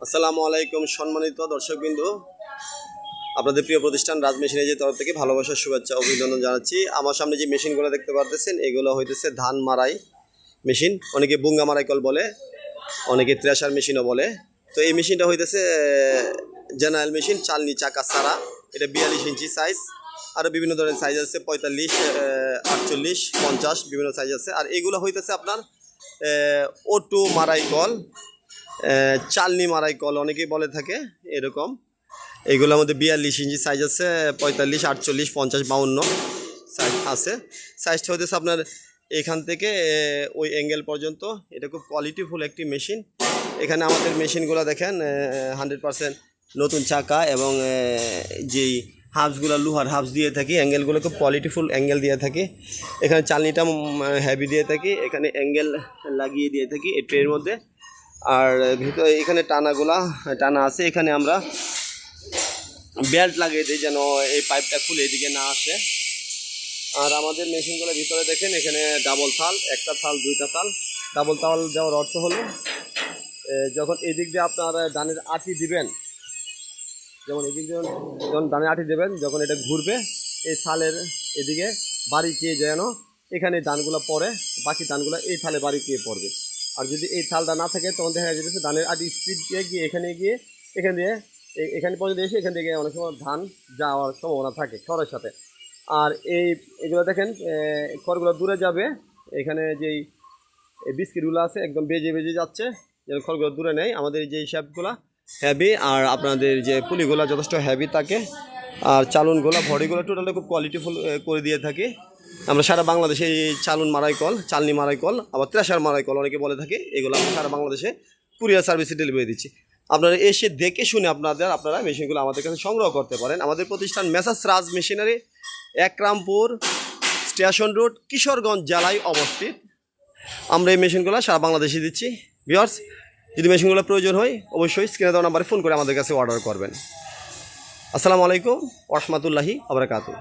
আসসালামু আলাইকুম সম্মানিত দর্শকবৃন্দ, আপনাদের প্রিয় প্রতিষ্ঠান রাজ মেশিনারিজের তরফ থেকে ভালোবাসার শুভেচ্ছা অভিনন্দন জানাচ্ছি। আমার সামনে যে মেশিনগুলো দেখতে পারতেছেন এগুলো হইতেছে ধান মারাই মেশিন, অনেকে বুঙ্গা মারাই কল বলে, অনেকে থ্রেশার মেশিনও বলে। তো এই মেশিনটা হইতেছে জেনারেল মেশিন, চালনি চাকা ছাড়া। এটা 42 ইঞ্চি সাইজ, আরও বিভিন্ন ধরনের সাইজ আছে, 45, 48, 50 বিভিন্ন সাইজ আছে। আর এগুলো হইতেছে আপনার O2 মারাই কল, চালনি মারাই কল অনেকেই বলে থাকে এরকম। এগুলোর মধ্যে 42 ইঞ্চি সাইজ আছে, 45, 48, 50, 52 সাইজ আছে। সাইজটা হইতেছে আপনার এখান থেকে ওই অ্যাঙ্গেল পর্যন্ত। এটা খুব কোয়ালিটিফুল একটি মেশিন। এখানে আমাদের মেশিনগুলো দেখেন 100% নতুন চাকা এবং যেই হাবসগুলো লোহার হাবস দিয়ে থাকি, অ্যাঙ্গেলগুলো খুব কোয়ালিটিফুল অ্যাঙ্গেল দিয়ে থাকি। এখানে চালনিটা হেভি দিয়ে থাকি, এখানে অ্যাঙ্গেল লাগিয়ে দিয়ে থাকি এই ট্রের মধ্যে। আর ভিতরে এখানে টানা আছে, এখানে আমরা বেল্ট লাগিয়ে দিই যেন এই পাইপটা খুলে এদিকে না আসে। আর আমাদের মেশিনগুলোর ভিতরে দেখেন এখানে ডাবল থাল, একটা থাল, দুইটা থাল। ডাবল থাল দেওয়ার অর্থ হলো যখন এদিক দিয়ে আপনার ধানের আটি দিবেন, যেমন এদিক দিয়ে যখন ধানের আটি দেবেন, যখন এটা ঘুরবে এই থালের এদিকে বাড়ি খেয়ে যেন এখানে ধানগুলো পড়ে, বাকি ধানগুলো এই থালে বাড়ি খেয়ে পড়বে। আর যদি এই থালটা না থাকে তখন দেখা যেতেছে ধানের আটি স্পিড দিয়ে গিয়ে এখানে এখানে পর্যন্ত এসে এখান থেকে অনেক সময় ধান যাওয়ার সম্ভাবনা থাকে খড়ের সাথে। আর এগুলো দেখেন খড়গুলো দূরে যাবে, এখানে যেই বিস্কিটগুলো আছে একদম বেজে বেজে যাচ্ছে যেন খড়গুলো দূরে নেই। আমাদের যে শেপগুলো হেভি, আর আপনাদের যে পুলিগুলো যথেষ্ট হেভি থাকে, আর চালুনগুলো বডিগুলো টোটালি খুব কোয়ালিটিফুল করে দিয়ে থাকি আমরা সারা বাংলাদেশে। এই চালুন মারাই কল, চালনি মারাই কল, আবার থ্রেশার মারাই কল অনেকে বলে থাকে, এগুলো আমরা সারা বাংলাদেশে কুরিয়ার সার্ভিসে ডেলিভারি দিচ্ছি। আপনারা এসে দেখে শুনে আপনারা মেশিনগুলো আমাদের কাছে সংগ্রহ করতে পারেন। আমাদের প্রতিষ্ঠান Messrs Raj machinery, Ekrampur station road, Kishoreganj জেলায় অবস্থিত। আমরা এই মেশিনগুলো সারা বাংলাদেশে দিচ্ছি। ভিউয়ার্স, যদি মেশিনগুলো প্রয়োজন হয় অবশ্যই স্ক্রিনে দেওয়া নাম্বারে ফোন করে আমাদের কাছে অর্ডার করবেন। আসসালামু আলাইকুম ওয়া রাহমাতুল্লাহি ওয়া বারাকাতুহু।